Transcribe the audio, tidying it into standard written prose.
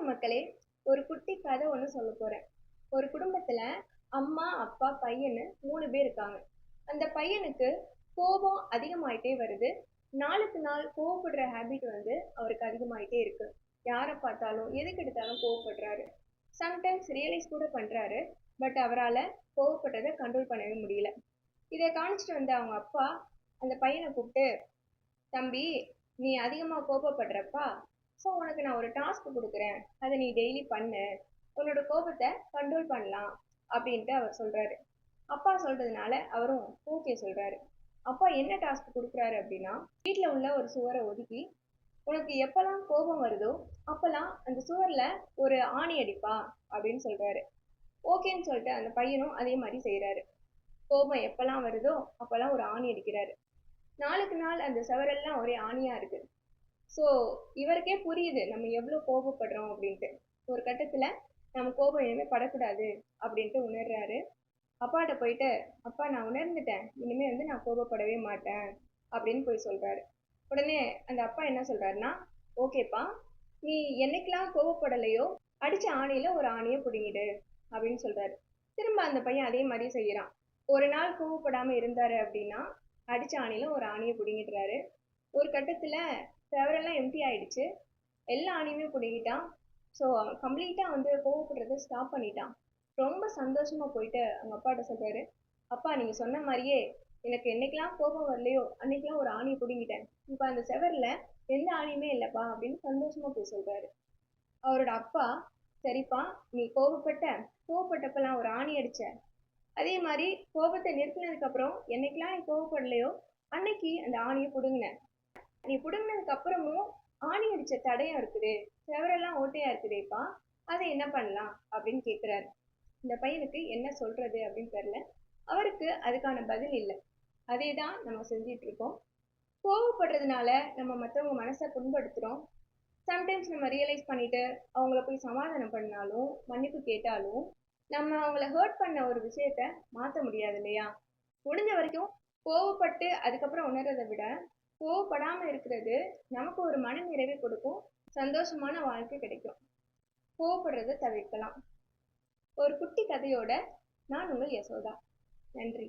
மக்களே, ஒரு குட்டி கதை ஒண்ணு சொல்லப் போறேன். ஒரு குடும்பத்துல அம்மா, அப்பா, பையன்னு 3 பேர் இருக்காங்க. அந்த பையனுக்கு கோபம் அதிகமாயிட்டே வருது. நாளுக்கு நாள் கோவப்படுற ஹேபிட் அவருக்கு அதிகமாயிட்டே இருக்கு. யார பார்த்தாலும், எதுக்கு எடுத்தாலும் கோவப்படுறாரு. சம்டைம்ஸ் ரியலைஸ் கூட பண்றாரு. பட் அவரால கோவப்பட்டத கண்ட்ரோல் பண்ணவே முடியல. இத கவனிச்சுட்டு வந்த அவங்க அப்பா அந்த பையன கூப்பிட்டு, "தம்பி, நீ அதிகமா கோபப்படுறப்பா, ஸோ உனக்கு நான் ஒரு டாஸ்க் குடுக்குறேன். அத நீ டெய்லி பண்ணு. உன்னோட கோபத்த கண்ட்ரோல் பண்ணலாம்." அப்படின்ட்டு அவர் சொல்றாரு. அப்பா சொல்றதுனால அவரும் ஓகே சொல்றாரு. அப்பா என்ன டாஸ்க் குடுக்குறாரு அப்படின்னா, வீட்ல உள்ள ஒரு சுவர ஒதுக்கி, "உனக்கு எப்பலாம் கோபம் வருதோ, அப்பலாம் அந்த சுவர்ல ஒரு ஆணி அடிப்பா" அப்படின்னு சொல்றாரு. ஓகேன்னு சொல்லிட்டு அந்த பையனும் அதே மாரி செய்றாரு. கோபம் எப்பலாம் வருதோ, அப்பலாம் ஒரு ஆணி அடிக்கிறாரு. நாளுக்கு நாள் அந்த சுவரெல்லாம் ஒரே ஆணியா இருக்கு. ஸோ இவருக்கே புரியுது நம்ம எவ்வளோ கோபப்படுறோம் அப்படின்ட்டு. ஒரு கட்டத்துல நம்ம கோபம் இனிமே படக்கூடாது அப்படின்ட்டு உணர்றாரு. அப்பாட்ட போயிட்டு, "அப்பா, நான் உணர்ந்துட்டேன். இனிமே நான் கோபப்படவே மாட்டேன்" அப்படின்னு போய் சொல்றாரு. உடனே அந்த அப்பா என்ன சொல்றாருன்னா, "ஓகேப்பா, நீ என்னைக்கெல்லாம் கோபப்படலையோ, அடிச்ச ஆணியில ஒரு ஆணிய புடுங்கிடு" அப்படின்னு சொல்றாரு. திரும்ப அந்த பையன் அதே மாதிரி செய்யறான். ஒரு நாள் கோவப்படாம இருந்தாரு அப்படின்னா, அடிச்ச ஆணியில ஒரு ஆணிய புடுங்கிடுறாரு. ஒரு கட்டத்துல செவரெல்லாம் எம்ப்டி ஆயிடுச்சு. எல்லா ஆணியுமே புடுங்கிட்டான். ஸோ அவன் கம்ப்ளீட்டா கோவப்படுறத ஸ்டாப் பண்ணிட்டான். ரொம்ப சந்தோஷமா போயிட்டு அவங்க அப்பாட்ட சொல்றாரு, "அப்பா, நீங்க சொன்ன மாதிரியே எனக்கு என்னைக்கெல்லாம் கோபம் வரலையோ அன்னைக்கெல்லாம் ஒரு ஆணியை புடுங்கிட்டேன். இப்ப அந்த செவர்ல எந்த ஆணியுமே இல்லப்பா" அப்படின்னு சந்தோஷமா போய் சொல்றாரு. அவரோட அப்பா, "சரிப்பா, நீ கோவப்பட்டப்பெல்லாம் ஒரு ஆணி அடிச்ச. அதே மாதிரி கோபத்தை நிறுத்தினதுக்கு அப்புறம் என்னைக்கெல்லாம் நீ கோவப்படலையோ அன்னைக்கு அந்த ஆணியை புடுங்கின. நீ புடுங்கினதுக்கு அப்புறமும் ஆணி அடிச்ச தடயம் இருக்குதே, செவரெல்லாம் ஓட்டையா இருக்குதேப்பா, அதை என்ன பண்ணலாம்?" அப்படின்னு கேட்கிறாரு. இந்த பையனுக்கு என்ன சொல்றது அப்படின்னு தெரியல. அவருக்கு அதுக்கான பதில் இல்லை. அதே தான் நம்ம செஞ்சிட்டு இருக்கோம். கோவப்படுறதுனால நம்ம மற்றவங்க மனசை புண்படுத்துறோம். சம்டைம்ஸ் நம்ம ரியலைஸ் பண்ணிட்டு அவங்கள போய் சமாதானம் பண்ணாலும், மன்னிப்பு கேட்டாலும், நம்ம அவங்கள ஹர்ட் பண்ண ஒரு விஷயத்த மாற்ற முடியாது இல்லையா? முடிஞ்ச வரைக்கும் கோவப்பட்டு அதுக்கப்புறம் உணர்றதை விட, கோவப்படாம இருக்கிறது நமக்கு ஒரு மன நிறைவை கொடுக்கும். சந்தோஷமான வாழ்க்கை கிடைக்கும். கோவப்படுறதை தவிர்க்கலாம். ஒரு குட்டி கதையோட நான் உங்கள் யசோதா. நன்றி.